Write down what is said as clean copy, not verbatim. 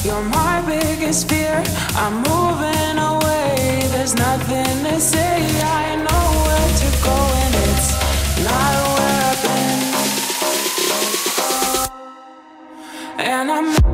You're my biggest fear. I'm moving away. There's nothing to say. I know where to go and it's not where I've been. And I'm